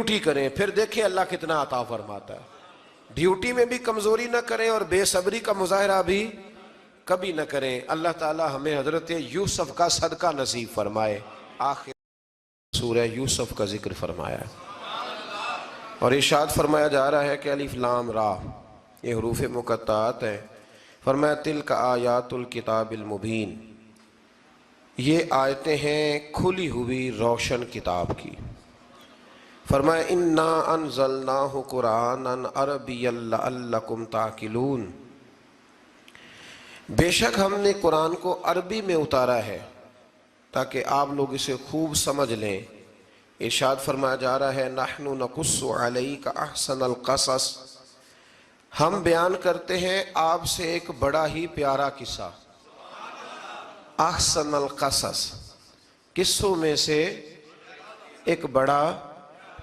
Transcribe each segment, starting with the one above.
Duty کریں، پھر دیکھیں اللہ کتنا عطا فرماتا ہے۔ ڈیوٹی میں بھی کمزوری نہ کریں اور بے صبری کا مظاہرہ بھی کبھی نہ کریں۔ اللہ تعالی ہمیں حضرت یوسف کا صدقہ نصیب فرمائے۔ آخر سورہ یوسف کا ذکر فرمایا ہے اور ارشاد فرمایا جا رہا ہے کہ الف لام را، یہ حروف مقطعات ہیں۔ فرمایا تلک آیات الکتاب المبین، یہ آیتیں ہیں کھلی ہوئی روشن کتاب کی۔ فرمایا انا انزلناہ قرآنا عربیا لعلکم تعقلون، بے شک ہم نے قرآن کو عربی میں اتارا ہے تاکہ آپ لوگ اسے خوب سمجھ لیں۔ ارشاد فرمایا جا رہا ہے نحن نقص علیک احسن القصص، ہم بیان کرتے ہیں آپ سے ایک بڑا ہی پیارا قصہ۔ احسن القصص، قصوں میں سے ایک بڑا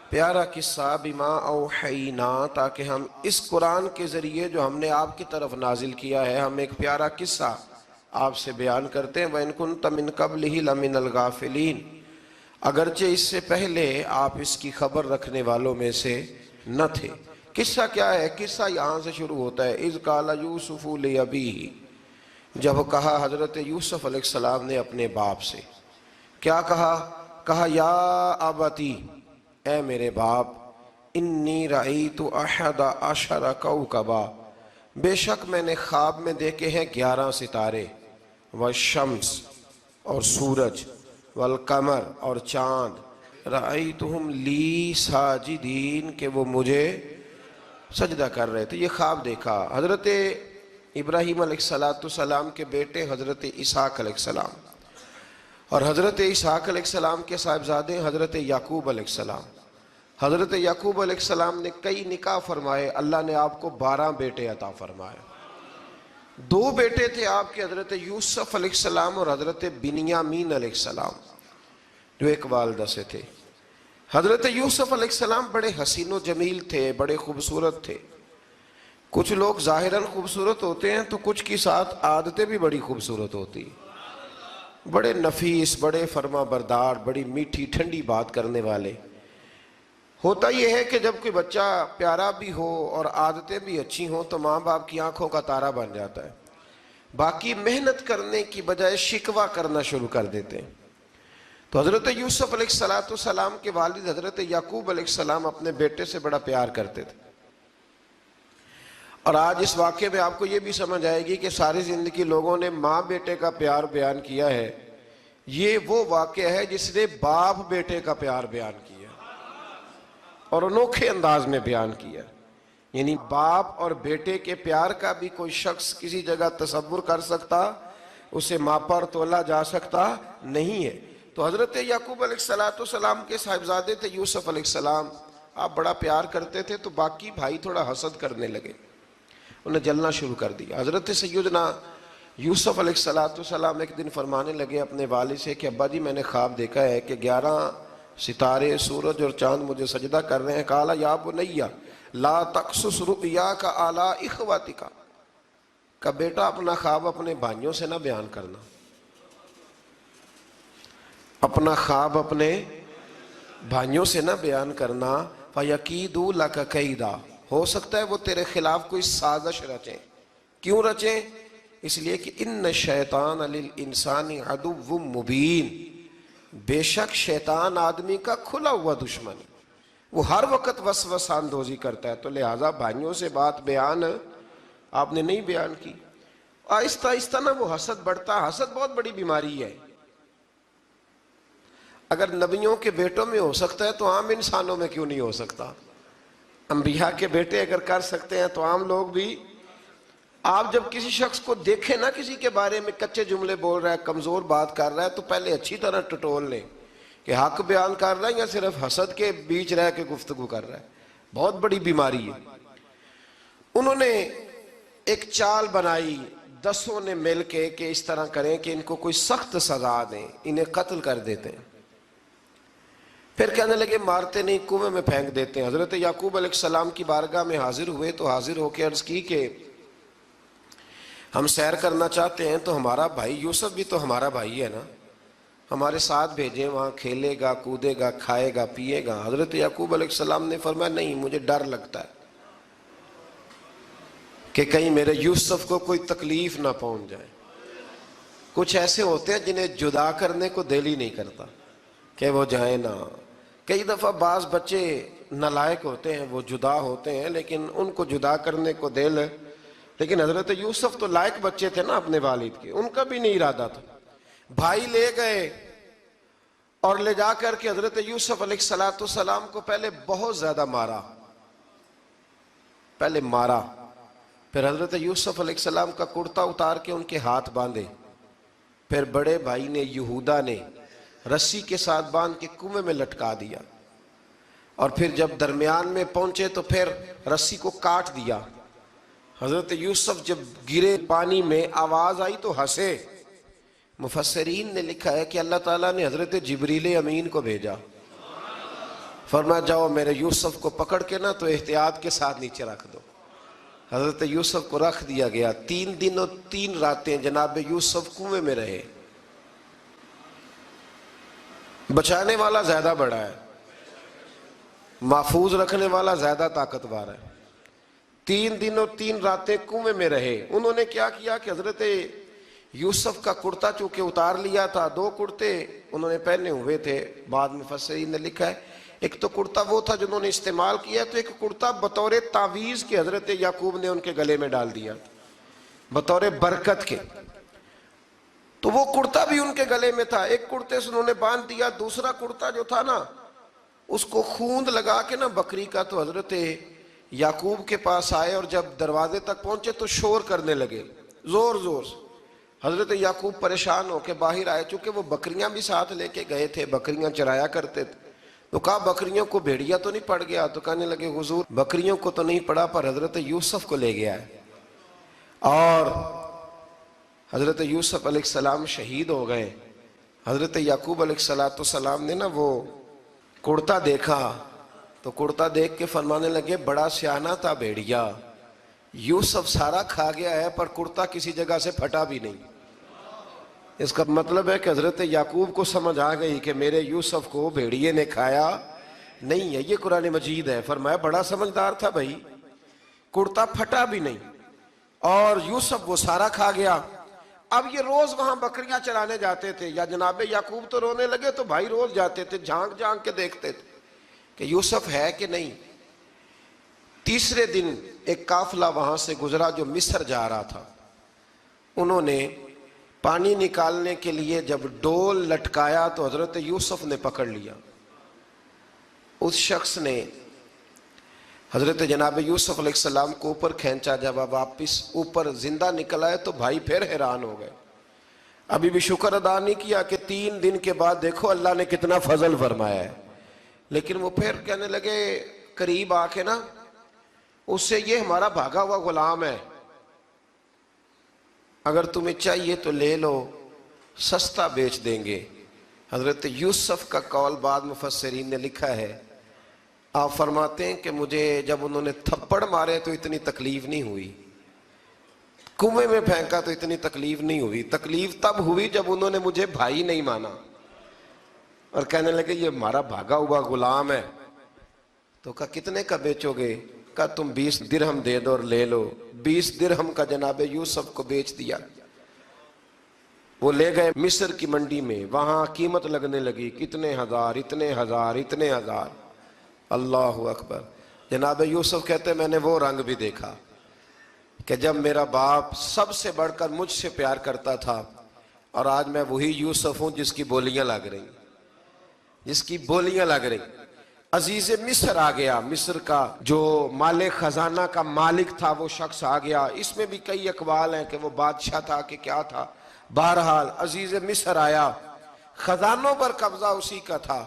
پیارا قصہ، بما اوحینا، تاکہ ہم اس قرآن کے ذریعے جو ہم نے آپ کی طرف نازل کیا ہے، ہم ایک پیارا قصہ آپ سے بیان کرتے ہیں۔ وَإِن كُنْتَ مِن قَبْلِهِ لَمِنَ الْغَافِلِينَ، اگرچہ اس سے پہلے آپ اس کی خبر رکھنے والوں میں سے نہ تھے۔ قصہ کیا ہے؟ قصہ یہاں سے شروع ہوتا ہے اذ قال یوسف لأبیہ، جب کہا حضرت یوسف علیہ السلام نے اپنے باپ سے، کیا کہا یا ابتی، اے میرے باپ، انی رأیت احد عشر کوکبا، بے شک میں نے خواب میں دیکھے ہیں 11 ستارے، والشمس اور سورج، والقمر اور چاند، رأیتہم لی ساجدین، کہ وہ مجھے سجدہ کر رہے تھے۔ یہ خواب دیکھا حضرت ابراہیم علیہ السلام کے بیٹے حضرت اسحاق علیہ السلام، اور حضرت اسحاق علیہ السلام کے صاحبزادے حضرت یعقوب علیہ السلام۔ حضرت یعقوب علیہ السلام نے کئی نکاح فرمائے، اللہ نے آپ کو 12 بیٹے عطا فرمائے۔ 2 بیٹے تھے آپ کے، حضرت یوسف علیہ السلام اور حضرت بنیامین علیہ السلام، جو ایک والدہ سے تھے۔ حضرت یوسف علیہ السلام بڑے حسین و جمیل تھے، بڑے خوبصورت تھے۔ کچھ لوگ ظاہراً خوبصورت ہوتے ہیں تو کچھ کی ساتھ عادتیں بھی بڑی خوبصورت ہوتی، بڑے نفیس، بڑے فرما بردار، بڑی میٹھی ٹھنڈی بات کرنے والے۔ ہوتا یہ ہے کہ جب کوئی بچہ پیارا بھی ہو اور عادتیں بھی اچھی ہوں تو ماں باپ کی آنکھوں کا تارا بن جاتا ہے، باقی محنت کرنے کی بجائے شکوہ کرنا شروع کر دیتے ہیں۔ تو حضرت یوسف علیہ السلام کے والد حضرت یعقوب علیہ السلام اپنے بیٹے سے بڑا پیار کرتے تھے۔ اور آج اس واقعے میں آپ کو یہ بھی سمجھ آئے گی کہ ساری زندگی لوگوں نے ماں بیٹے کا پیار بیان کیا ہے، یہ وہ واقعہ ہے جس نے باپ بیٹے کا پیار بیان کیا اور انوکھے انداز میں بیان کیا۔ یعنی باپ اور بیٹے کے پیار کا بھی کوئی شخص کسی جگہ تصور کر سکتا، اسے ماپا اور تولا جا سکتا نہیں ہے۔ تو حضرت یعقوب علیہ السلام کے صاحبزادے تھے یوسف علیہ السلام، آپ بڑا پیار کرتے تھے، تو باقی بھائی تھوڑا حسد کرنے لگے، انہیں جلنا شروع کر دیا۔ حضرت سیدنا یوسف علیہ السلام ایک دن فرمانے لگے اپنے والد سے کہ ابا جی میں نے خواب دیکھا ہے کہ 11 ستارے، سورج اور چاند مجھے سجدہ کر رہے ہیں۔ قال یا بنی لا تقصص رؤیاک علی اخوتک، کہ بیٹا اپنا خواب اپنے بھائیوں سے نہ بیان کرنا، اپنا خواب اپنے بھائیوں سے نہ بیان کرنا۔ فَيَكِيدُوا لَكَ كَيْدًا، ہو سکتا ہے وہ تیرے خلاف کوئی سازش رچیں۔ کیوں رچیں؟ اس لیے کہ ان الشیطان للانسان عدو مبین، بے شک شیطان آدمی کا کھلا ہوا دشمن، وہ ہر وقت وسوسہ اندوزی کرتا ہے۔ تو لہٰذا بھائیوں سے بات بیان آپ نے نہیں بیان کی۔ آہستہ آہستہ نا وہ حسد بڑھتا، حسد بہت بڑی بیماری ہے۔ اگر نبیوں کے بیٹوں میں ہو سکتا ہے تو عام انسانوں میں کیوں نہیں ہو سکتا؟ انبیاء کے بیٹے اگر کر سکتے ہیں تو عام لوگ بھی۔ آپ جب کسی شخص کو دیکھیں نا کسی کے بارے میں کچے جملے بول رہا ہے، کمزور بات کر رہا ہے، تو پہلے اچھی طرح ٹٹول لیں کہ حق بیان کر رہا ہے یا صرف حسد کے بیچ رہ کے گفتگو کر رہا ہے۔ بہت بڑی بیماری ہے۔ انہوں نے ایک چال بنائی 10 نے مل کے کہ اس طرح کریں کہ ان کو کوئی سخت سزا دیں، انہیں قتل کر دیتے ہیں۔ پھر کہنے لگے مارتے نہیں، کنویں میں پھینک دیتے ہیں۔ حضرت یعقوب علیہ السلام کی بارگاہ میں حاضر ہوئے تو حاضر ہو کے عرض کی کہ ہم سیر کرنا چاہتے ہیں، تو ہمارا بھائی یوسف بھی تو ہمارا بھائی ہے نا، ہمارے ساتھ بھیجیں، وہاں کھیلے گا، کودے گا، کھائے گا، پیے گا۔ حضرت یعقوب علیہ السلام نے فرمایا نہیں، مجھے ڈر لگتا ہے کہ کہیں میرے یوسف کو کوئی تکلیف نہ پہنچ جائے۔ کچھ ایسے ہوتے ہیں جنہیں جدا کرنے کو دل ہی نہیں کرتا کہ وہ جائیں نہ۔ کئی دفعہ بعض بچے نالائق ہوتے ہیں، وہ جدا ہوتے ہیں، لیکن ان کو جدا کرنے کو دل، لیکن حضرت یوسف تو لائق بچے تھے نا اپنے والد کے، ان کا بھی نہیں ارادہ تھا۔ بھائی لے گئے اور لے جا کر کے حضرت یوسف علیہ السلام کو پہلے بہت زیادہ مارا، پھر حضرت یوسف علیہ السلام کا کرتا اتار کے ان کے ہاتھ باندھے، پھر بڑے بھائی نے یہودا نے رسی کے ساتھ باندھ کے کنویں میں لٹکا دیا، اور پھر جب درمیان میں پہنچے تو پھر رسی کو کاٹ دیا۔ حضرت یوسف جب گرے پانی میں آواز آئی تو ہنسے۔ مفسرین نے لکھا ہے کہ اللہ تعالیٰ نے حضرت جبریل امین کو بھیجا، فرمایا جاؤ میرے یوسف کو پکڑ کے نا تو احتیاط کے ساتھ نیچے رکھ دو۔ حضرت یوسف کو رکھ دیا گیا۔ 3 دن اور 3 راتیں جناب یوسف کنویں میں رہے۔ بچانے والا زیادہ بڑا ہے، محفوظ رکھنے والا زیادہ طاقتور ہے۔ 3 دن اور 3 راتیں کنویں میں رہے۔ انہوں نے کیا کیا کہ حضرت یوسف کا کرتا چونکہ اتار لیا تھا، 2 کرتے انہوں نے پہنے ہوئے تھے، بعد میں مفسرین نے لکھا ہے ایک تو کرتا وہ تھا جنہوں نے استعمال کیا، تو ایک کرتا بطور تعویذ کے حضرت یعقوب نے ان کے گلے میں ڈال دیا بطور برکت کے، تو وہ کرتا بھی ان کے گلے میں تھا۔ ایک کرتے سے انہوں نے باندھ دیا، دوسرا کرتا جو تھا نا اس کو خوند لگا کے نا بکری کا، تو حضرت یعقوب کے پاس آئے اور جب دروازے تک پہنچے تو شور کرنے لگے زور زور سے۔ حضرت یعقوب پریشان ہو کے باہر آئے، چونکہ وہ بکریاں بھی ساتھ لے کے گئے تھے، بکریاں چرایا کرتے تھے، تو کہا بکریوں کو بھیڑیا تو نہیں پڑ گیا؟ تو کہنے لگے حضور بکریوں کو تو نہیں پڑا، پر حضرت یوسف کو لے گیا ہے۔ اور حضرت یوسف علیہ السلام شہید ہو گئے۔ حضرت یعقوب علیہ السلام نے نا وہ کرتا دیکھا تو کرتا دیکھ کے فرمانے لگے بڑا سیانہ تھا بھیڑیا، یوسف سارا کھا گیا ہے پر کرتا کسی جگہ سے پھٹا بھی نہیں۔ اس کا مطلب ہے کہ حضرت یعقوب کو سمجھ آ گئی کہ میرے یوسف کو بھیڑیے نے کھایا نہیں ہے۔ یہ قرآن مجید ہے، فرمایا بڑا سمجھدار تھا بھائی، کرتا پھٹا بھی نہیں اور یوسف وہ سارا کھا گیا۔ اب یہ روز وہاں بکریاں چرانے جاتے تھے، یا جناب یعقوب تو رونے لگے تو بھائی روز جاتے تھے، جھانک جھانک کے دیکھتے تھے کہ یوسف ہے کہ نہیں۔ تیسرے دن ایک قافلہ وہاں سے گزرا جو مصر جا رہا تھا، انہوں نے پانی نکالنے کے لیے جب ڈول لٹکایا تو حضرت یوسف نے پکڑ لیا۔ اس شخص نے حضرت جناب یوسف علیہ السلام کو اوپر کھینچا، جب اب واپس اوپر زندہ نکل آئے تو بھائی پھر حیران ہو گئے، ابھی بھی شکر ادا نہیں کیا کہ 3 دن کے بعد دیکھو اللہ نے کتنا فضل فرمایا ہے۔ لیکن وہ پھر کہنے لگے قریب آ کے نا اس سے، یہ ہمارا بھاگا ہوا غلام ہے، اگر تمہیں چاہیے تو لے لو، سستا بیچ دیں گے۔ حضرت یوسف کا قول بعد مفسرین نے لکھا ہے، آپ فرماتے ہیں کہ مجھے جب انہوں نے تھپڑ مارے تو اتنی تکلیف نہیں ہوئی، کنویں میں پھینکا تو اتنی تکلیف نہیں ہوئی، تکلیف تب ہوئی جب انہوں نے مجھے بھائی نہیں مانا اور کہنے لگے یہ ہمارا بھاگا ہوا غلام ہے۔ تو کہا کتنے کا بیچو گے؟ کہا تم 20 درہم دے دو اور لے لو۔ 20 درہم کا جناب یوسف کو بیچ دیا۔ وہ لے گئے مصر کی منڈی میں، وہاں قیمت لگنے لگی، کتنے ہزار، اتنے ہزار، اتنے ہزار۔ اللہ اکبر۔ جناب یوسف کہتے ہیں میں نے وہ رنگ بھی دیکھا کہ جب میرا باپ سب سے بڑھ کر مجھ سے پیار کرتا تھا، اور آج میں وہی یوسف ہوں جس کی بولیاں لگ رہی، جس کی بولیاں لگ رہی۔ عزیز مصر آ گیا، مصر کا جو مال خزانہ کا مالک تھا وہ شخص آ گیا۔ اس میں بھی کئی اقوال ہیں کہ وہ بادشاہ تھا کہ کیا تھا، بہرحال عزیز مصر آیا، خزانوں پر قبضہ اسی کا تھا۔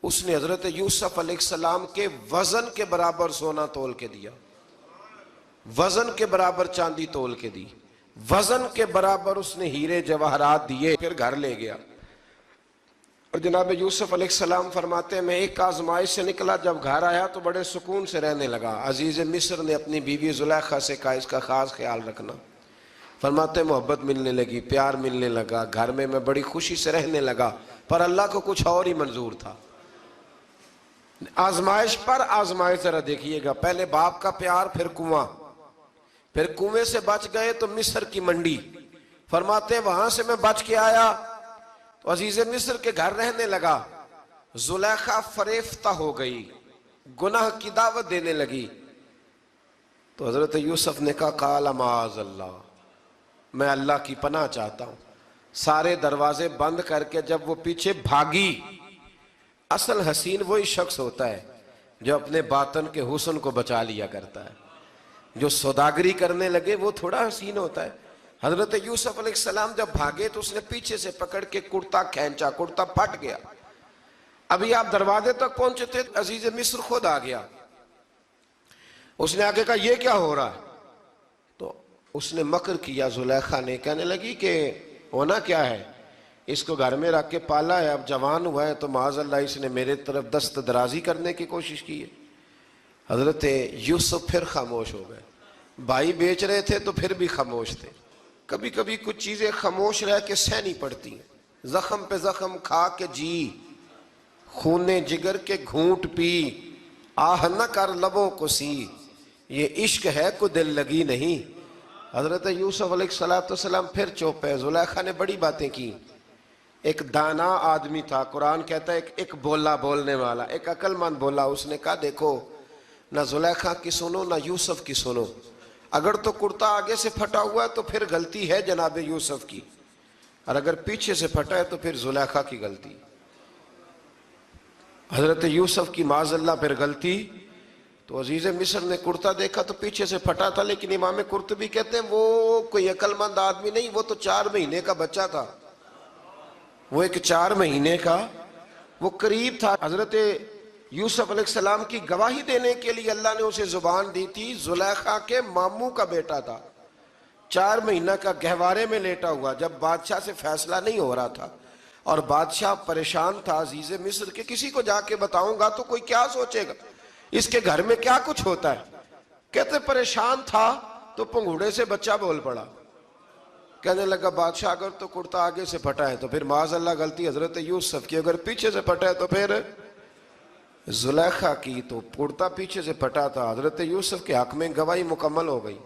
اس نے حضرت یوسف علیہ السلام کے وزن کے برابر سونا تول کے دیا، وزن کے برابر چاندی تول کے دی، وزن کے برابر اس نے ہیرے جواہرات دیے، پھر گھر لے گیا۔ اور جناب یوسف علیہ السلام فرماتے ہیں میں ایک آزمائش سے نکلا، جب گھر آیا تو بڑے سکون سے رہنے لگا۔ عزیز مصر نے اپنی بیوی زلیخا سے کہا اس کا خاص خیال رکھنا، فرماتے محبت ملنے لگی، پیار ملنے لگا، گھر میں بڑی خوشی سے رہنے لگا، پر اللہ کو کچھ اور ہی منظور تھا۔ آزمائش پر آزمائش ذرا دیکھیے گا، پہلے باپ کا پیار، پھر کنواں، پھر کنویں سے بچ گئے تو مصر کی منڈی۔ فرماتے وہاں سے میں بچ کے آیا تو عزیز مصر کے گھر رہنے لگا، زلیخا فریفتہ ہو گئی، گناہ کی دعوت دینے لگی، تو حضرت یوسف نے کہا قال معاذ اللہ، میں اللہ کی پناہ چاہتا ہوں۔ سارے دروازے بند کر کے جب وہ پیچھے بھاگی، اصل حسین وہی شخص ہوتا ہے جو اپنے باطن کے حسن کو بچا لیا کرتا ہے، جو سوداگری کرنے لگے وہ تھوڑا حسین ہوتا ہے۔ حضرت یوسف علیہ السلام جب بھاگے تو اس نے پیچھے سے پکڑ کے کرتا کھینچا، کرتا پھٹ گیا۔ ابھی آپ دروازے تک پہنچے تھے، عزیز مصر خود آ گیا۔ اس نے آگے کہا یہ کیا ہو رہا ہے؟ تو اس نے مکر کیا، زلیخا نے، کہنے لگی کہ ہونا کیا ہے، اس کو گھر میں رکھ کے پالا ہے، اب جوان ہوا ہے تو معاذ اللہ اس نے میرے طرف دست درازی کرنے کی کوشش کی ہے۔ حضرت یوسف پھر خاموش ہو گئے۔ بھائی بیچ رہے تھے تو پھر بھی خاموش تھے۔ کبھی کبھی کچھ چیزیں خاموش رہ کے سہنی پڑتی ہیں۔ زخم پہ زخم کھا کے جی، خون جگر کے گھونٹ پی، آہ نہ کر لبوں کو سی، یہ عشق ہے کو دل لگی نہیں۔ حضرت یوسف علیہ السلام پھر چپ ہے۔ زلیخا نے بڑی باتیں کی۔ ایک دانا آدمی تھا، قرآن کہتا ہے ایک بولا بولنے والا، ایک عقل مند بولا۔ اس نے کہا دیکھو نہ زلیخا کی سنو نہ یوسف کی سنو، اگر تو کرتا آگے سے پھٹا ہوا ہے تو پھر غلطی ہے جناب یوسف کی، اور اگر پیچھے سے پھٹا ہے تو پھر زلیخا کی غلطی۔ حضرت یوسف کی معاذ اللہ پھر غلطی۔ تو عزیز مصر نے کرتا دیکھا تو پیچھے سے پھٹا تھا، لیکن امام قرطبی کہتے ہیں وہ کوئی عقل مند آدمی نہیں، وہ تو 4 مہینے کا بچہ تھا، وہ ایک 4 مہینے کا وہ قریب تھا۔ حضرت یوسف علیہ السلام کی گواہی دینے کے لیے اللہ نے اسے زبان دی تھی۔ زلیخا کے ماموں کا بیٹا تھا، 4 مہینہ کا گہوارے میں لیٹا ہوا، جب بادشاہ سے فیصلہ نہیں ہو رہا تھا اور بادشاہ پریشان تھا عزیز مصر کے، کسی کو جا کے بتاؤں گا تو کوئی کیا سوچے گا، اس کے گھر میں کیا کچھ ہوتا ہے۔ کہتے پریشان تھا تو پنگوڑے سے بچہ بول پڑا، کہنے لگا بادشاہ اگر تو کرتا آگے سے پھٹا ہے تو پھر معاذ اللہ غلطی حضرت یوسف کی، اگر پیچھے سے پھٹا ہے تو پھر زلیخا کی۔ تو کرتا پیچھے سے پھٹا تھا، حضرت یوسف کے حق میں گواہی مکمل ہو گئی۔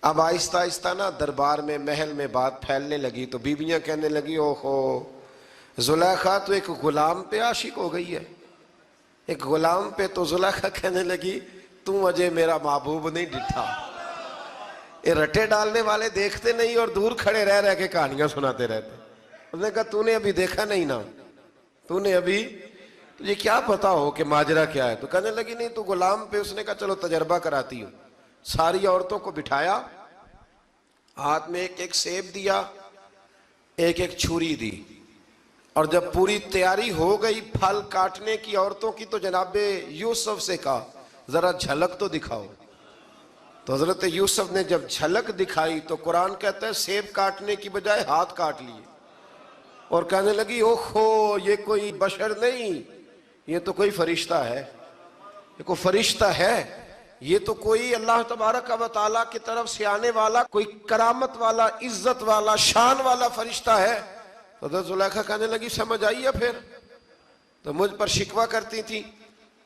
اب آہستہ آہستہ نا دربار میں محل میں بات پھیلنے لگی، تو بیویاں کہنے لگی اوہو زلیخا تو ایک غلام پہ عاشق ہو گئی ہے، ایک غلام پہ۔ تو زلیخا کہنے لگی تم اجے میرا محبوب نہیں ڈٹھا۔ یہ رٹے ڈالنے والے دیکھتے نہیں اور دور کھڑے رہ رہ کے کہانیاں سناتے رہتے۔ اس نے کہا تو نے ابھی دیکھا نہیں نا، تو نے ابھی، تجھے کیا پتا ہو کہ ماجرا کیا ہے؟ تو کہنے لگی نہیں تو غلام پہ۔ اس نے کہا چلو تجربہ کراتی ہوں۔ ساری عورتوں کو بٹھایا، ہاتھ میں ایک ایک سیب دیا، ایک ایک چھری دی، اور جب پوری تیاری ہو گئی پھل کاٹنے کی عورتوں کی تو جناب یوسف سے کہا ذرا جھلک تو دکھاؤ۔ تو حضرت یوسف نے جب جھلک دکھائی تو قرآن کہتا ہے سیب کاٹنے کی بجائے ہاتھ کاٹ لیے، اور کہنے لگی اوہو یہ کوئی بشر نہیں، یہ تو کوئی فرشتہ ہے، یہ کوئی فرشتہ ہے، یہ تو کوئی اللہ تبارک و تعالیٰ کی طرف سے آنے والا کوئی کرامت والا، عزت والا، شان والا فرشتہ ہے۔ تو حضرت زلیخا کہنے لگی سمجھ آئی ہے پھر تو مجھ پر شکوہ کرتی تھی۔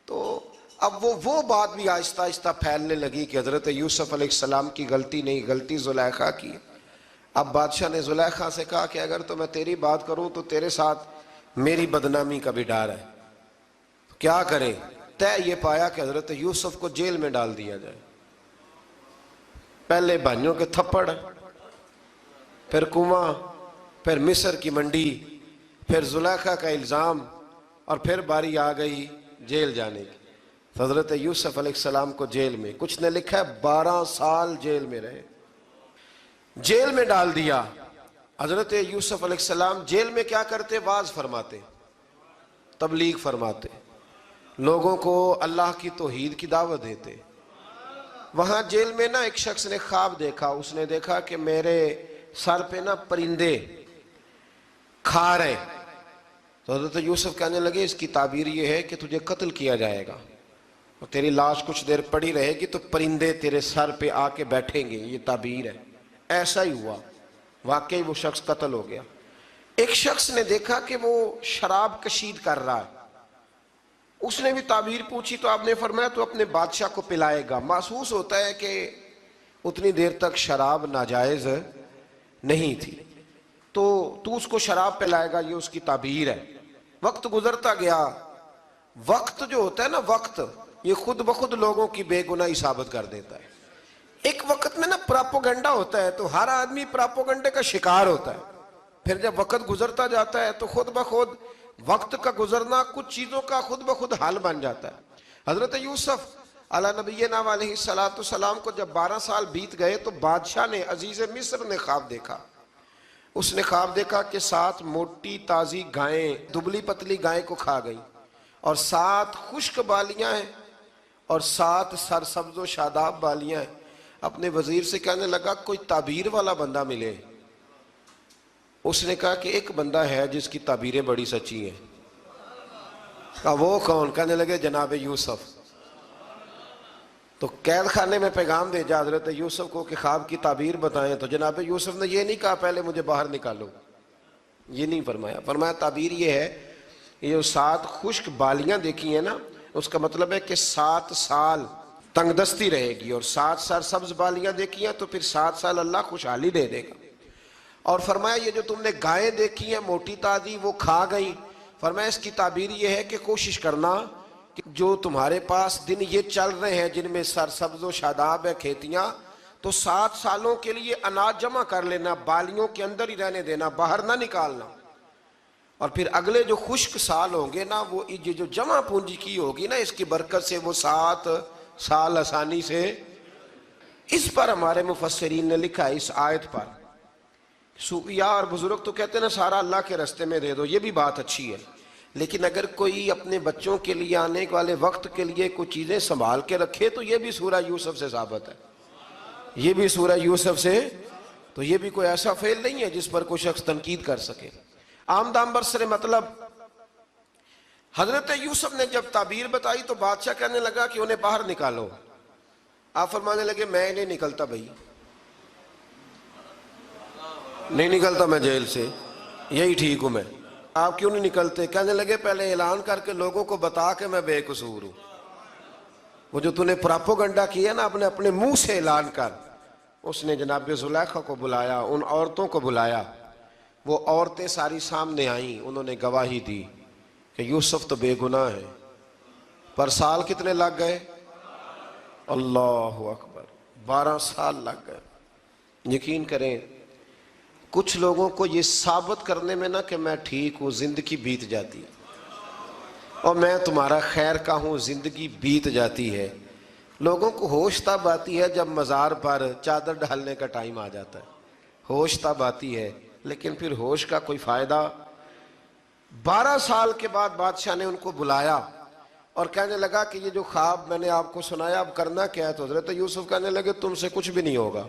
تو اب وہ بات بھی آہستہ آہستہ پھیلنے لگی کہ حضرت یوسف علیہ السلام کی غلطی نہیں، غلطی زلیخا کی۔ اب بادشاہ نے زلیخا سے کہا کہ اگر تو میں تیری بات کروں تو تیرے ساتھ میری بدنامی کا بھی ڈر ہے، کیا کریں؟ طے یہ پایا کہ حضرت یوسف کو جیل میں ڈال دیا جائے۔ پہلے بھائیوں کے تھپڑ، پھر کنواں، پھر مصر کی منڈی، پھر زلیخا کا الزام، اور پھر باری آ گئی جیل جانے کی۔ حضرت یوسف علیہ السلام کو جیل میں، کچھ نے لکھا ہے 12 سال جیل میں رہے، جیل میں ڈال دیا۔ حضرت یوسف علیہ السلام جیل میں کیا کرتے؟ واعظ فرماتے، تبلیغ فرماتے، لوگوں کو اللہ کی توحید کی دعوت دیتے۔ وہاں جیل میں نا ایک شخص نے خواب دیکھا، اس نے دیکھا کہ میرے سر پہ نا پرندے کھا رہے۔ تو حضرت یوسف کہنے لگے اس کی تعبیر یہ ہے کہ تجھے قتل کیا جائے گا، اور تیری لاش کچھ دیر پڑی رہے گی تو پرندے تیرے سر پہ آ کے بیٹھیں گے، یہ تعبیر ہے، ایسا ہی ہوا، واقعی وہ شخص قتل ہو گیا۔ ایک شخص نے دیکھا کہ وہ شراب کشید کر رہا ہے، اس نے بھی تعبیر پوچھی تو آپ نے فرمایا تو اپنے بادشاہ کو پلائے گا۔ محسوس ہوتا ہے کہ اتنی دیر تک شراب ناجائز نہیں تھی، تو اس کو شراب پلائے گا، یہ اس کی تعبیر ہے۔ وقت گزرتا گیا، وقت جو ہوتا ہے نا، وقت یہ خود بخود لوگوں کی بے گناہی ثابت کر دیتا ہے۔ ایک وقت میں نا پراپوگنڈا ہوتا ہے تو ہر آدمی پراپوگنڈے کا شکار ہوتا ہے، پھر جب وقت گزرتا جاتا ہے تو خود بخود وقت کا گزرنا کچھ چیزوں کا خود بخود حال بن جاتا ہے۔ حضرت یوسف علیہ نبینا علیہ السلام کو جب 12 سال بیت گئے تو بادشاہ نے، عزیز مصر نے خواب دیکھا۔ اس نے خواب دیکھا کہ 7 موٹی تازی گائیں دبلی پتلی گائیں کو کھا گئی، اور 7 خشک بالیاں ہیں اور 7 سرسبز و شاداب بالیاں ہیں۔ اپنے وزیر سے کہنے لگا کوئی تعبیر والا بندہ ملے۔ اس نے کہا کہ ایک بندہ ہے جس کی تعبیریں بڑی سچی ہیں۔ کہا وہ کون؟ کہنے لگے جناب یوسف۔ تو قید خانے میں پیغام بھیجا حضرت یوسف کو کہ خواب کی تعبیر بتائیں، تو جناب یوسف نے یہ نہیں کہا پہلے مجھے باہر نکالو، یہ نہیں فرمایا۔ فرمایا تعبیر یہ ہے، یہ جو 7 خشک بالیاں دیکھی ہیں نا، اس کا مطلب ہے کہ 7 سال تنگ دستی رہے گی، اور 7 سرسبز بالیاں دیکھی ہیں تو پھر 7 سال اللہ خوشحالی دے دے گا۔ اور فرمایا یہ جو تم نے گائیں دیکھی ہیں موٹی تازی وہ کھا گئی، فرمایا اس کی تعبیر یہ ہے کہ کوشش کرنا کہ جو تمہارے پاس دن یہ چل رہے ہیں جن میں سرسبز و شاداب ہے کھیتیاں، تو 7 سالوں کے لیے اناج جمع کر لینا، بالیوں کے اندر ہی رہنے دینا، باہر نہ نکالنا، اور پھر اگلے جو خشک سال ہوں گے نا، وہ یہ جو جمع پونجی کی ہوگی نا، اس کی برکت سے وہ 7 سال آسانی سے۔ اس پر ہمارے مفسرین نے لکھا ہے، اس آیت پر صوفیاء اور بزرگ تو کہتے ہیں نا سارا اللہ کے راستے میں دے دو، یہ بھی بات اچھی ہے، لیکن اگر کوئی اپنے بچوں کے لیے آنے والے وقت کے لیے کوئی چیزیں سنبھال کے رکھے تو یہ بھی سورہ یوسف سے ثابت ہے، یہ بھی سورہ یوسف سے، تو یہ بھی کوئی ایسا فعل نہیں ہے جس پر کوئی شخص تنقید کر سکے۔ عام دام برسر مطلب حضرت یوسف نے جب تعبیر بتائی تو بادشاہ کہنے لگا کہ انہیں باہر نکالو۔ آپ فرمانے لگے میں نہیں نکلتا بھائی، نہیں نکلتا میں جیل سے، یہی ٹھیک ہوں میں۔ آپ کیوں نہیں نکلتے؟ کہنے لگے پہلے اعلان کر کے لوگوں کو بتا کہ میں بے قصور ہوں۔ وہ جو تو نے پراپوگنڈا کیا نا اپنے منہ سے اعلان کر۔ اس نے جناب زلیخا کو بلایا، ان عورتوں کو بلایا، وہ عورتیں ساری سامنے آئیں، انہوں نے گواہی دی کہ یوسف تو بے گناہ ہے۔ پر سال کتنے لگ گئے؟ اللہ اکبر، 12 سال لگ گئے۔ یقین کریں کچھ لوگوں کو یہ ثابت کرنے میں نا کہ میں ٹھیک ہوں زندگی بیت جاتی ہے، اور میں تمہارا خیر کا ہوں زندگی بیت جاتی ہے۔ لوگوں کو ہوش تب آتی ہے جب مزار پر چادر ڈالنے کا ٹائم آ جاتا ہے، ہوش تب آتی ہے، لیکن پھر ہوش کا کوئی فائدہ۔ 12 سال کے بعد بادشاہ نے ان کو بلایا اور کہنے لگا کہ یہ جو خواب میں نے آپ کو سنایا اب کرنا کیا ہے؟ تو حضرت یوسف کہنے لگے تم سے کچھ بھی نہیں ہوگا،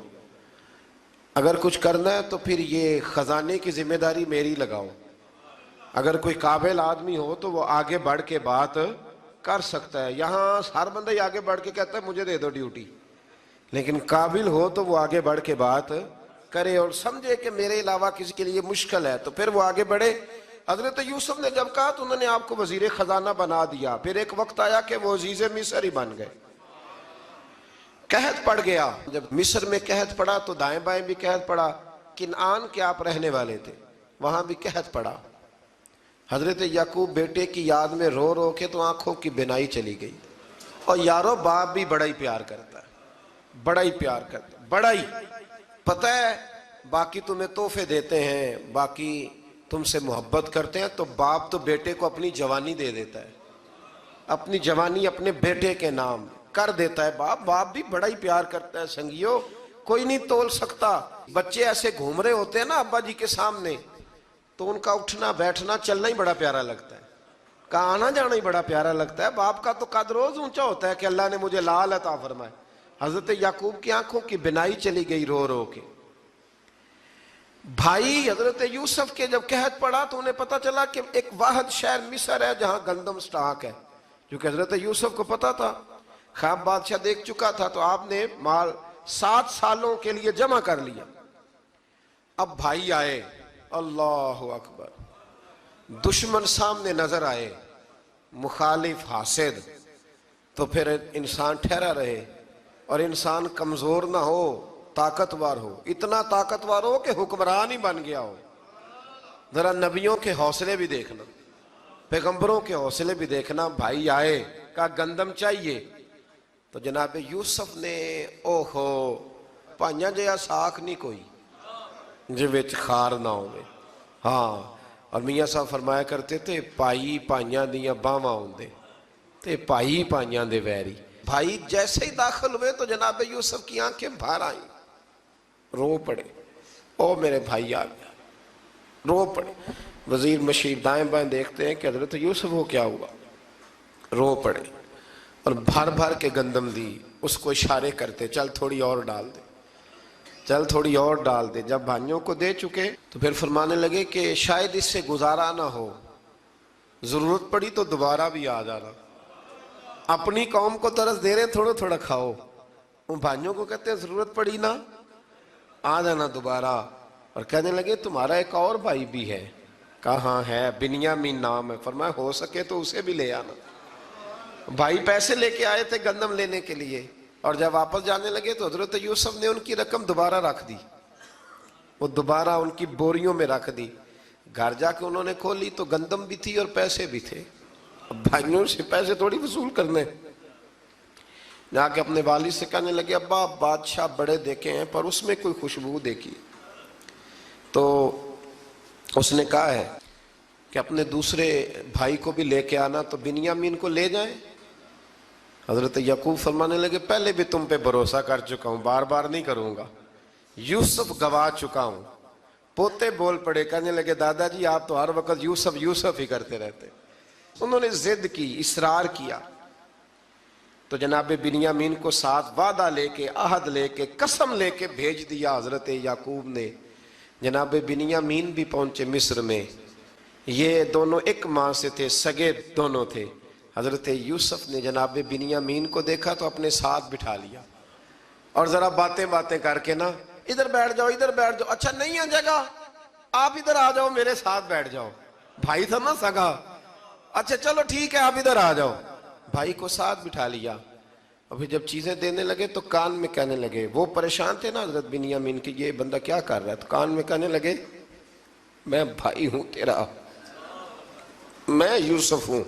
اگر کچھ کرنا ہے تو پھر یہ خزانے کی ذمہ داری میری لگاؤ۔ اگر کوئی قابل آدمی ہو تو وہ آگے بڑھ کے بات کر سکتا ہے۔ یہاں ہر بندہ ہی آگے بڑھ کے کہتا ہے مجھے دے دو ڈیوٹی، لیکن قابل ہو تو وہ آگے بڑھ کے بات کرے اور سمجھے کہ میرے علاوہ کسی کے لیے مشکل ہے تو پھر وہ آگے بڑھے۔ حضرت یوسف نے جب کہا تو انہوں نے آپ کو وزیر خزانہ بنا دیا۔ پھر ایک وقت آیا کہ وہ عزیز مصر ہی بن گئے۔ قحط پڑ گیا، جب مصر میں قحط پڑا تو دائیں بائیں بھی قحط پڑا۔ کنعان کے آپ رہنے والے تھے، وہاں بھی قحط پڑا۔ حضرت یعقوب بیٹے کی یاد میں رو رو کے تو آنکھوں کی بینائی چلی گئی۔ اور یارو باپ بھی بڑا ہی پیار کرتا ہے، بڑا ہی پیار کرتا ہے، بڑا ہی پتہ ہے۔ باقی تمہیں تحفے دیتے ہیں، باقی تم سے محبت کرتے ہیں، تو باپ تو بیٹے کو اپنی جوانی دے دیتا ہے، اپنی جوانی اپنے بیٹے کے نام کر دیتا ہے۔ باپ بھی بڑا ہی پیار کرتا ہے۔ سنگیو کوئی نہیں تول سکتا۔ بچے ایسے گھوم رہے ہوتے ہیں نا ابا جی کے سامنے، تو ان کا اٹھنا بیٹھنا چلنا ہی بڑا پیارا لگتا ہے، کا آنا جانا ہی بڑا پیارا لگتا ہے۔ باپ کا تو قد روز اونچا ہوتا ہے کہ اللہ نے مجھے لال عطا فرمائے۔ حضرت یعقوب کی آنکھوں کی بینائی چلی گئی رو رو کے۔ بھائی حضرت یوسف کے جب قحط پڑا تو انہیں پتا چلا کہ ایک واحد شہر مصر ہے جہاں گندم سٹاک ہے، کیونکہ حضرت یوسف کو پتا تھا، خواب بادشاہ دیکھ چکا تھا، تو آپ نے مال 7 سالوں کے لیے جمع کر لیا۔ اب بھائی آئے، اللہ اکبر، دشمن سامنے نظر آئے، مخالف حاسد، تو پھر انسان ٹھہرا رہے اور انسان کمزور نہ ہو، طاقتور ہو، اتنا طاقتور ہو کہ حکمران ہی بن گیا ہو۔ ذرا نبیوں کے حوصلے بھی دیکھنا، پیغمبروں کے حوصلے بھی دیکھنا۔ بھائی آئے، کہا گندم چاہیے، تو جناب یوسف نے اوہو پائیاں جیا ساکھ نہیں کوئی جے وچ خار نہ ہوئے۔ ہاں، اور میاں صاحب فرمایا کرتے تھے پائی پائیاں دیاں باواں ہوندے تے پائی پائیاں دے ویری۔ بھائی جیسے ہی داخل ہوئے تو جناب یوسف کی آنکھیں بھر آئیں، رو پڑے، او میرے بھائی آ گیا، رو پڑے۔ وزیر مشیر دائیں بائیں دیکھتے ہیں کہ حضرت یوسف کو کیا ہوا، رو پڑے اور بھر بھر کے گندم دی، اس کو اشارے کرتے چل تھوڑی اور ڈال دے، چل تھوڑی اور ڈال دے۔ جب بھائیوں کو دے چکے تو پھر فرمانے لگے کہ شاید اس سے گزارا نہ ہو، ضرورت پڑی تو دوبارہ بھی آ جانا۔ اپنی قوم کو ترس دے رہے تھوڑا تھوڑا کھاؤ، ان بھائیوں کو کہتے ہیں ضرورت پڑی نا آ جانا دوبارہ۔ اور کہنے لگے تمہارا ایک اور بھائی بھی ہے، کہا ہاں ہے، بنیامین نام ہے۔ فرمایا ہو سکے تو اسے بھی لے آنا۔ بھائی پیسے لے کے آئے تھے گندم لینے کے لیے، اور جب واپس جانے لگے تو حضرت یوسف نے ان کی رقم دوبارہ رکھ دی، وہ دوبارہ ان کی بوریوں میں رکھ دی۔ گھر جا کے انہوں نے کھولی تو گندم بھی تھی اور پیسے بھی تھے۔ اب بھائیوں سے پیسے تھوڑی وصول کرنے، جا کے اپنے والد سے کہنے لگے ابا بادشاہ بڑے دیکھے ہیں پر اس میں کوئی خوشبو دیکھی، تو اس نے کہا ہے کہ اپنے دوسرے بھائی کو بھی لے کے آنا، تو بنیامین کو لے جائیں۔ حضرت یعقوب فرمانے لگے پہلے بھی تم پہ بھروسہ کر چکا ہوں، بار بار نہیں کروں گا، یوسف گوا چکا ہوں۔ پوتے بول پڑے، کہنے لگے دادا جی آپ تو ہر وقت یوسف یوسف ہی کرتے رہتے۔ انہوں نے ضد کی، اصرار کیا، تو جناب بنیامین کو ساتھ وعدہ لے کے، عہد لے کے، قسم لے کے بھیج دیا حضرت یعقوب نے۔ جناب بنیامین بھی پہنچے مصر میں، یہ دونوں ایک ماں سے تھے، سگے دونوں تھے۔ حضرت یوسف نے جناب بنیامین کو دیکھا تو اپنے ساتھ بٹھا لیا، اور ذرا باتیں باتیں کر کے نا ادھر بیٹھ جاؤ ادھر بیٹھ جاؤ، اچھا نہیں ہے جگہ آپ ادھر آ جاؤ میرے ساتھ بیٹھ جاؤ، بھائی تھا نا سگا، اچھا چلو ٹھیک ہے آپ ادھر آ جاؤ، بھائی کو ساتھ بٹھا لیا۔ ابھی جب چیزیں دینے لگے تو کان میں کہنے لگے، وہ پریشان تھے نا حضرت بنیامین کی یہ بندہ کیا کر رہا ہے، تو کان میں کہنے لگے میں بھائی ہوں تیرا، میں یوسف ہوں۔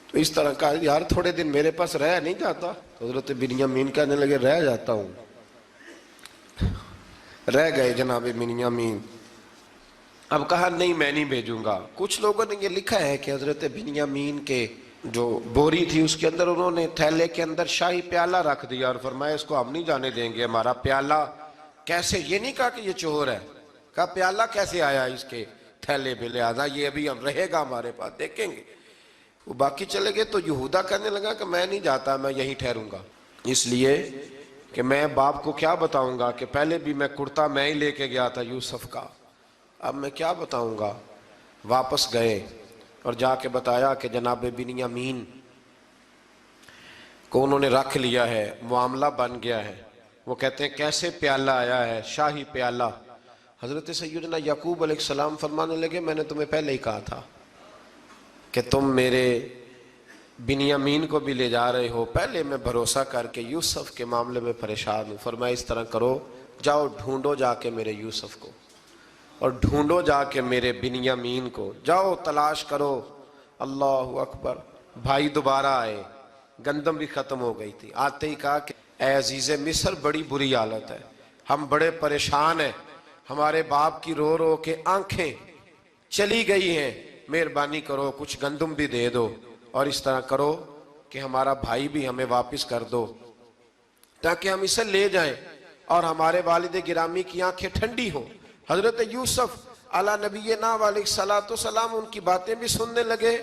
تو اس طرح کہا یار تھوڑے دن میرے پاس رہ نہیں جاتا، تو حضرت بنیامین کہنے لگے رہ جاتا ہوں۔ رہ گئے جناب بنیامین۔ اب کہا نہیں میں نہیں بھیجوں گا۔ کچھ لوگوں نے یہ لکھا ہے کہ حضرت بنیامین کے جو بوری تھی اس کے اندر انہوں نے تھیلے کے اندر شاہی پیالہ رکھ دیا اور فرمایا اس کو ہم نہیں جانے دیں گے، ہمارا پیالہ کیسے، یہ نہیں کہا کہ یہ چور ہے، کہا پیالہ کیسے آیا اس کے تھیلے میں، لہذا یہ ابھی ہم رہے گا ہمارے پاس دیکھیں گے۔ وہ باقی چلے گئے تو یہودا کہنے لگا کہ میں نہیں جاتا، میں یہیں ٹھہروں گا، اس لیے کہ میں باپ کو کیا بتاؤں گا کہ پہلے بھی میں کرتا میں ہی لے کے گیا تھا یوسف کا، اب میں کیا بتاؤں گا۔ واپس گئے اور جا کے بتایا کہ جناب بنیامین کو انہوں نے رکھ لیا ہے، معاملہ بن گیا ہے۔ وہ کہتے ہیں کیسے پیالہ آیا ہے، شاہی پیالہ۔ حضرت سیدنا یعقوب علیہ السلام فرمانے لگے میں نے تمہیں پہلے ہی کہا تھا کہ تم میرے بنیامین کو بھی لے جا رہے ہو، پہلے میں بھروسہ کر کے یوسف کے معاملے میں پریشان ہوں۔ فرمایا اس طرح کرو، جاؤ ڈھونڈو جا کے میرے یوسف کو، اور ڈھونڈو جا کے میرے بنیامین کو، جاؤ تلاش کرو۔ اللہ اکبر۔ بھائی دوبارہ آئے، گندم بھی ختم ہو گئی تھی، آتے ہی کہا کہ اے عزیز مصر بڑی بری حالت ہے، ہم بڑے پریشان ہیں، ہمارے باپ کی رو رو کے آنکھیں چلی گئی ہیں، مہربانی کرو کچھ گندم بھی دے دو، اور اس طرح کرو کہ ہمارا بھائی بھی ہمیں واپس کر دو تاکہ ہم اسے لے جائیں اور ہمارے والد گرامی کی آنکھیں ٹھنڈی ہوں۔ حضرت یوسف علی نبینا علیہ الصلوۃ والسلام ان کی باتیں بھی سننے لگے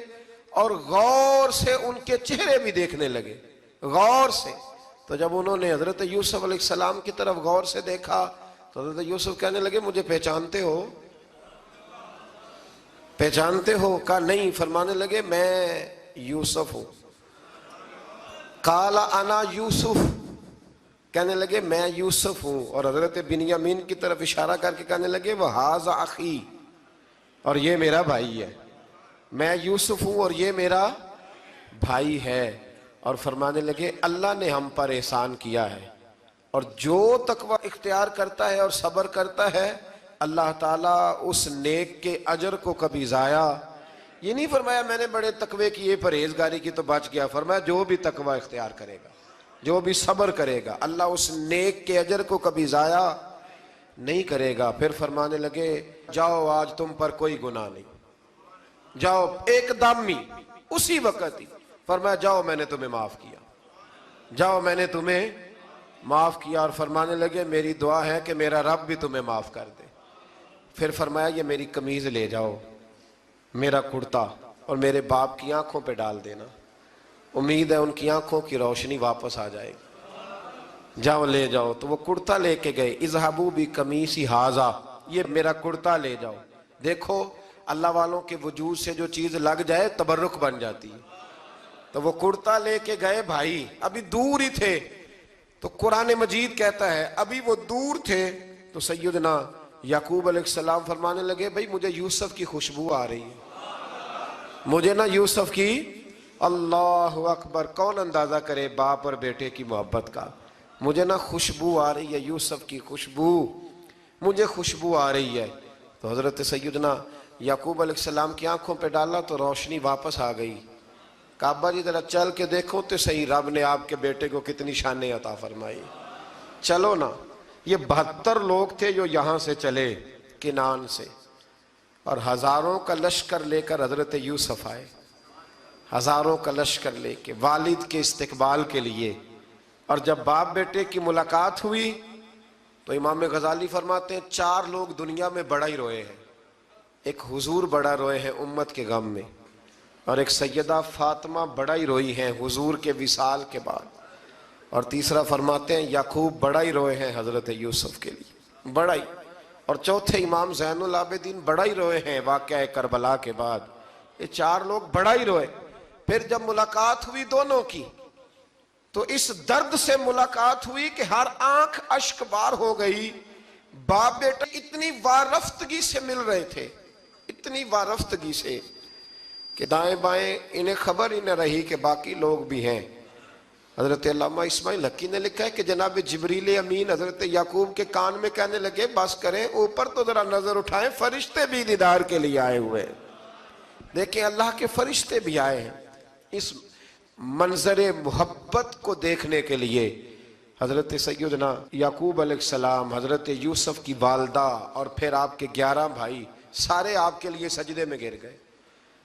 اور غور سے ان کے چہرے بھی دیکھنے لگے، غور سے۔ تو جب انہوں نے حضرت یوسف علیہ السلام کی طرف غور سے دیکھا تو حضرت یوسف کہنے لگے مجھے پہچانتے ہو، پہچانتے ہو؟ کہا نہیں۔ فرمانے لگے میں یوسف ہوں۔ قال انا یوسف، کہنے لگے میں یوسف ہوں، اور حضرت بنیامین کی طرف اشارہ کر کے کہنے لگے وَهَذَا أَخِي، اور یہ میرا بھائی ہے، میں یوسف ہوں اور یہ میرا بھائی ہے۔ اور فرمانے لگے اللہ نے ہم پر احسان کیا ہے، اور جو تقوی اختیار کرتا ہے اور صبر کرتا ہے اللہ تعالیٰ اس نیک کے اجر کو کبھی ضائع، یہ نہیں فرمایا میں نے بڑے تقوی کیے پرہیزگاری کی تو بچ گیا، فرمایا جو بھی تقوی اختیار کرے گا، جو بھی صبر کرے گا اللہ اس نیک کے اجر کو کبھی ضائع نہیں کرے گا۔ پھر فرمانے لگے جاؤ آج تم پر کوئی گناہ نہیں، جاؤ ایک دم ہی اسی وقت ہی فرمایا جاؤ میں نے تمہیں معاف کیا، جاؤ میں نے تمہیں معاف کیا۔ اور فرمانے لگے میری دعا ہے کہ میرا رب بھی تمہیں معاف کر دے۔ پھر فرمایا یہ میری قمیض لے جاؤ، میرا کرتا، اور میرے باپ کی آنکھوں پہ ڈال دینا، امید ہے ان کی آنکھوں کی روشنی واپس آ جائے گی، جاؤ لے جاؤ۔ تو وہ کرتا لے کے گئے، اذهبوا بقمیصی ھذا، یہ میرا کرتا لے جاؤ۔ دیکھو اللہ والوں کے وجود سے جو چیز لگ جائے تبرک بن جاتی ہے۔ تو وہ کرتا لے کے گئے، بھائی ابھی دور ہی تھے، تو قرآن مجید کہتا ہے ابھی وہ دور تھے تو سیدنا یعقوب علیہ السلام فرمانے لگے بھئی مجھے یوسف کی خوشبو آ رہی ہے، مجھے نا یوسف کی، اللہ اکبر، کون اندازہ کرے باپ اور بیٹے کی محبت کا، مجھے نا خوشبو آ رہی ہے، یوسف کی خوشبو، مجھے خوشبو آ رہی ہے۔ تو حضرت سیدنا یعقوب علیہ السلام کی آنکھوں پہ ڈالا تو روشنی واپس آ گئی۔ کعبہ جی ذرا چل کے دیکھو تو صحیح رب نے آپ کے بیٹے کو کتنی شانیں عطا فرمائی۔ چلو نا، یہ 72 لوگ تھے جو یہاں سے چلے کنعان سے، اور ہزاروں کا لشکر لے کر حضرت یوسف آئے، ہزاروں کا لشکر لے کے والد کے استقبال کے لیے۔ اور جب باپ بیٹے کی ملاقات ہوئی تو امام غزالی فرماتے ہیں 4 لوگ دنیا میں بڑا ہی روئے ہیں، ایک حضور بڑا روئے ہیں امت کے غم میں، اور ایک سیدہ فاطمہ بڑا ہی روئی ہیں حضور کے وصال کے بعد، اور تیسرا فرماتے ہیں یعقوب بڑا ہی روئے ہیں حضرت یوسف کے لیے، بڑا ہی، اور چوتھے امام زین العابدین بڑا ہی روئے ہیں واقعہ کربلا کے بعد۔ یہ 4 لوگ بڑا ہی روئے۔ پھر جب ملاقات ہوئی دونوں کی تو اس درد سے ملاقات ہوئی کہ ہر آنکھ اشک بار ہو گئی، باپ بیٹا اتنی وارفتگی سے مل رہے تھے، اتنی وارفتگی سے کہ دائیں بائیں انہیں خبر ہی نہ رہی کہ باقی لوگ بھی ہیں۔ حضرت علامہ اسماعیل حقی نے لکھا ہے کہ جناب جبریل امین حضرت یعقوب کے کان میں کہنے لگے بس کریں، اوپر تو ذرا نظر اٹھائیں، فرشتے بھی دیدار کے لیے آئے ہوئے ہیں۔ دیکھیں اللہ کے فرشتے بھی آئے ہیں اس منظر محبت کو دیکھنے کے لیے۔ حضرت سیدنا یعقوب علیہ السلام، حضرت یوسف کی والدہ، اور پھر آپ کے 11 بھائی سارے آپ کے لیے سجدے میں گر گئے۔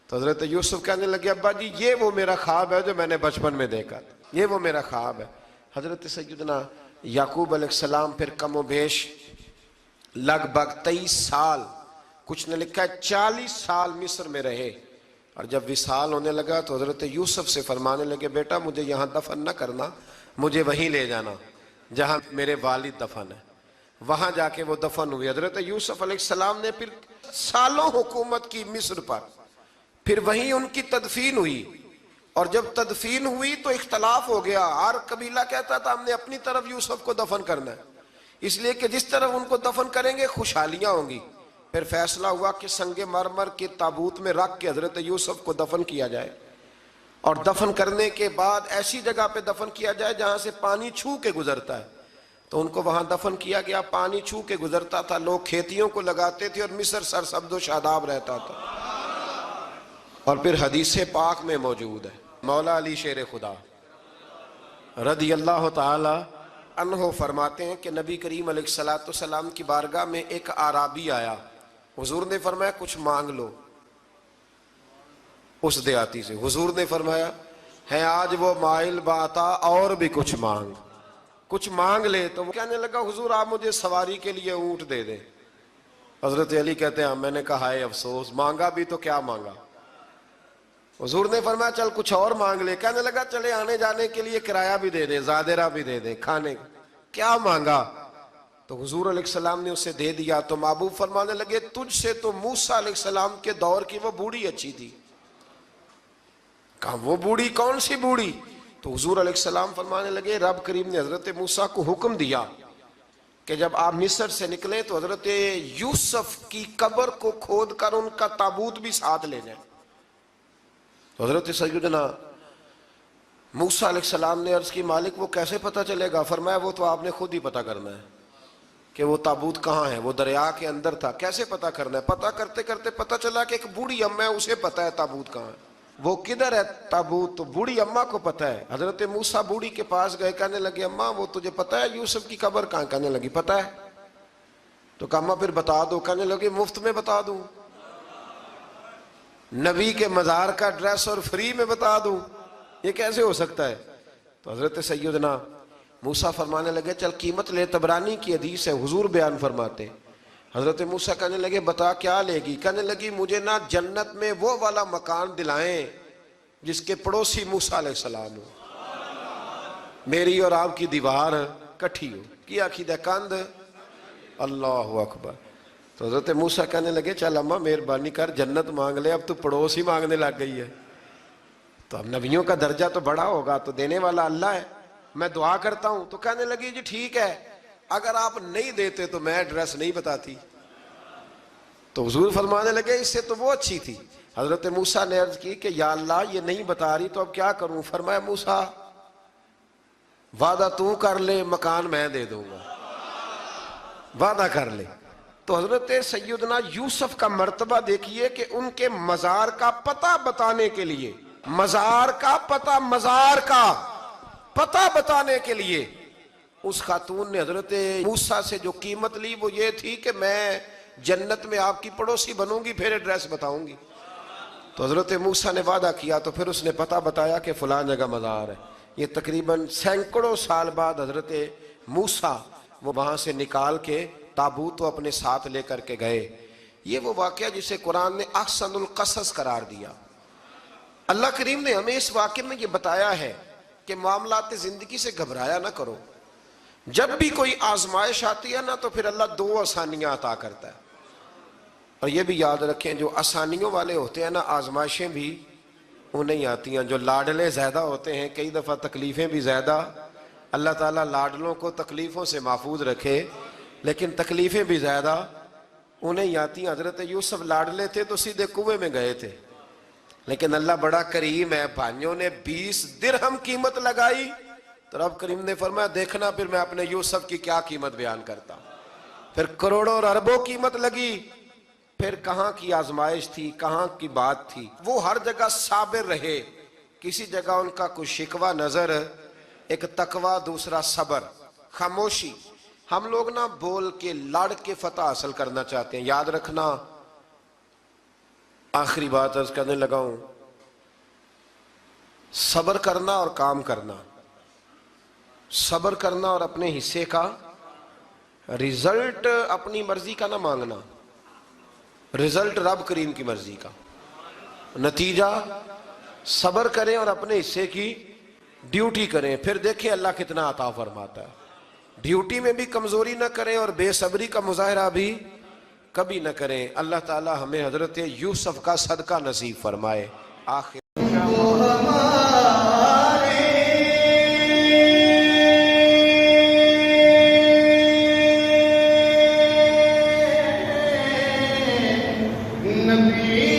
تو حضرت یوسف کہنے لگے ابا جی یہ وہ میرا خواب ہے جو میں نے بچپن میں دیکھا، یہ وہ میرا خواب ہے۔ حضرت سیدنا یعقوب علیہ السلام پھر کم و بیش لگ بھگ 23 سال، کچھ نے لکھا ہے 40 سال مصر میں رہے، اور جب وصال ہونے لگا تو حضرت یوسف سے فرمانے لگے بیٹا مجھے یہاں دفن نہ کرنا، مجھے وہیں لے جانا جہاں میرے والد دفن ہے۔ وہاں جا کے وہ دفن ہوئے۔ حضرت یوسف علیہ السلام نے پھر سالوں حکومت کی مصر پر، پھر وہیں ان کی تدفین ہوئی، اور جب تدفین ہوئی تو اختلاف ہو گیا، ہر قبیلہ کہتا تھا ہم نے اپنی طرف یوسف کو دفن کرنا ہے، اس لیے کہ جس طرف ان کو دفن کریں گے خوشحالیاں ہوں گی۔ پھر فیصلہ ہوا کہ سنگ مرمر کے تابوت میں رکھ کے حضرت یوسف کو دفن کیا جائے، اور دفن کرنے کے بعد ایسی جگہ پہ دفن کیا جائے جہاں سے پانی چھو کے گزرتا ہے۔ تو ان کو وہاں دفن کیا گیا، پانی چھو کے گزرتا تھا، لوگ کھیتیوں کو لگاتے تھے اور مصر سرسبز و شاداب رہتا تھا۔ اور پھر حدیث پاک میں موجود ہے، مولا علی شیر خدا رضی اللہ تعالی عنہ فرماتے ہیں کہ نبی کریم علیہ السلام کی بارگاہ میں ایک اعرابی آیا، حضور نے فرمایا کچھ مانگ لو اس دیہاتی سے۔ حضور نے فرمایا ہے آج وہ مائل باتا، اور بھی کچھ مانگ لے۔ تو وہ کہنے لگا حضور آپ مجھے سواری کے لیے اونٹ دے دیں۔ حضرت علی کہتے ہیں میں نے کہا ہے افسوس، مانگا بھی تو کیا مانگا۔ حضور نے فرمایا چل کچھ اور مانگ لے۔ کہنے لگا چلے آنے جانے کے لیے کرایہ بھی دے دیں، زادرہ بھی دے دیں، کھانے کیا مانگا؟ تو حضور علیہ السلام نے اسے دے دیا۔ تو محبوب فرمانے لگے تجھ سے تو موسیٰ علیہ السلام کے دور کی وہ بوڑھی اچھی تھی۔ کہا وہ بوڑھی کون سی بوڑھی؟ تو حضور علیہ السلام فرمانے لگے رب کریم نے حضرت موسیٰ کو حکم دیا کہ جب آپ مصر سے نکلیں تو حضرت یوسف کی قبر کو کھود کر ان کا تابوت بھی ساتھ لے جائیں. تو حضرت سیدنا موسیٰ علیہ السلام نے عرض کی مالک وہ کیسے پتہ چلے گا؟ فرمایا وہ تو آپ نے خود ہی پتہ کرنا ہے کہ وہ تابوت کہاں ہے. وہ دریا کے اندر تھا. کیسے پتہ کرنا ہے؟ پتہ کرتے کرتے پتہ چلا کہ ایک بوڑھی اماں ہے, اسے پتہ ہے تابوت کہاں ہے. وہ کدھر ہے تابوت؟ تو بوڑھی اماں کو پتہ ہے. حضرت موسیٰ بوڑھی کے پاس گئے, کہنے لگے اماں وہ تجھے پتہ ہے یوسف کی قبر کہاں؟ کہنے لگی پتہ ہے. تو کہا اماں پھر بتا دو. کہنے لگے مفت میں بتا دوں, نبی کے مزار کا ایڈریس اور فری میں بتا دوں, یہ کیسے ہو سکتا ہے؟ تو حضرت سیدنا موسیٰ فرمانے لگے چل قیمت لے. طبرانی کی حدیث ہے, حضور بیان فرماتے. حضرت موسیٰ کہنے لگے بتا کیا لے گی؟ کہنے لگی مجھے نا جنت میں وہ والا مکان دلائیں جس کے پڑوسی موسیٰ علیہ السلام ہو, میری اور آپ کی دیوار کٹھی ہو. کیا عقیدہ کند؟ اللہ اکبر. تو حضرت موسیٰ کہنے لگے چل اماں مہربانی کر جنت مانگ لے, اب تو پڑوس ہی مانگنے لگ گئی ہے. تو اب نبیوں کا درجہ تو بڑا ہوگا, تو دینے والا اللہ ہے, میں دعا کرتا ہوں. تو کہنے لگی جی ٹھیک ہے, اگر آپ نہیں دیتے تو میں ایڈریس نہیں بتاتی. تو حضور فرمانے لگے اس سے تو وہ اچھی تھی. حضرت موسیٰ نے عرض کی کہ یا اللہ یہ نہیں بتا رہی تو اب کیا کروں؟ فرمایا موسیٰ وعدہ تو کر لے, مکان میں دے دوں گا, وعدہ کر لے. تو حضرت سیدنا یوسف کا مرتبہ دیکھیے کہ ان کے مزار کا پتہ بتانے کے لیے, مزار کا پتہ بتانے کے لیے اس خاتون نے حضرت موسیٰ سے جو قیمت لی وہ یہ تھی کہ میں جنت میں آپ کی پڑوسی بنوں گی پھر ایڈریس بتاؤں گی. تو حضرت موسیٰ نے وعدہ کیا تو پھر اس نے پتہ بتایا کہ فلاں جگہ مزار ہے. یہ تقریباً سینکڑوں سال بعد حضرت موسیٰ وہ وہاں سے نکال کے تابوت وہ اپنے ساتھ لے کر کے گئے. یہ وہ واقعہ جسے قرآن نے احسن القصص قرار دیا. اللہ کریم نے ہمیں اس واقعے میں یہ بتایا ہے کہ معاملات زندگی سے گھبرایا نہ کرو. جب بھی کوئی آزمائش آتی ہے نا تو پھر اللہ دو آسانیاں عطا کرتا ہے. اور یہ بھی یاد رکھیں جو آسانیوں والے ہوتے ہیں نا آزمائشیں بھی انہیں آتی ہیں. جو لاڈلے زیادہ ہوتے ہیں کئی دفعہ تکلیفیں بھی زیادہ. اللہ تعالیٰ لاڈلوں کو تکلیفوں سے محفوظ رکھے, لیکن تکلیفیں بھی زیادہ انہیں آتی ہیں. حضرت یوسف لاڈلے تھے تو سیدھے کنویں میں گئے تھے, لیکن اللہ بڑا کریم ہے, بھائیوں نے 20 درہم قیمت لگائی تو رب کریم نے فرمایا دیکھنا پھر میں اپنے یوسف کی کیا قیمت بیان کرتا ہوں. پھر کروڑوں اور اربوں قیمت لگی, پھر کہاں کی آزمائش تھی, کہاں کی بات تھی. وہ ہر جگہ صابر رہے, کسی جگہ ان کا کوئی شکوہ نظر, ایک تقوی دوسرا صبر, خاموشی. ہم لوگ نا بول کے لڑ کے فتح حاصل کرنا چاہتے ہیں. یاد رکھنا, آخری بات عرض کرنے لگا ہوں, صبر کرنا اور کام کرنا, صبر کرنا اور اپنے حصے کا رزلٹ اپنی مرضی کا نہ مانگنا, رزلٹ رب کریم کی مرضی کا. نتیجہ صبر کریں اور اپنے حصے کی ڈیوٹی کریں, پھر دیکھیں اللہ کتنا عطا فرماتا ہے. ڈیوٹی میں بھی کمزوری نہ کریں اور بے صبری کا مظاہرہ بھی کبھی نہ کریں. اللہ تعالی ہمیں حضرت یوسف کا صدقہ نصیب فرمائے. آخر نبی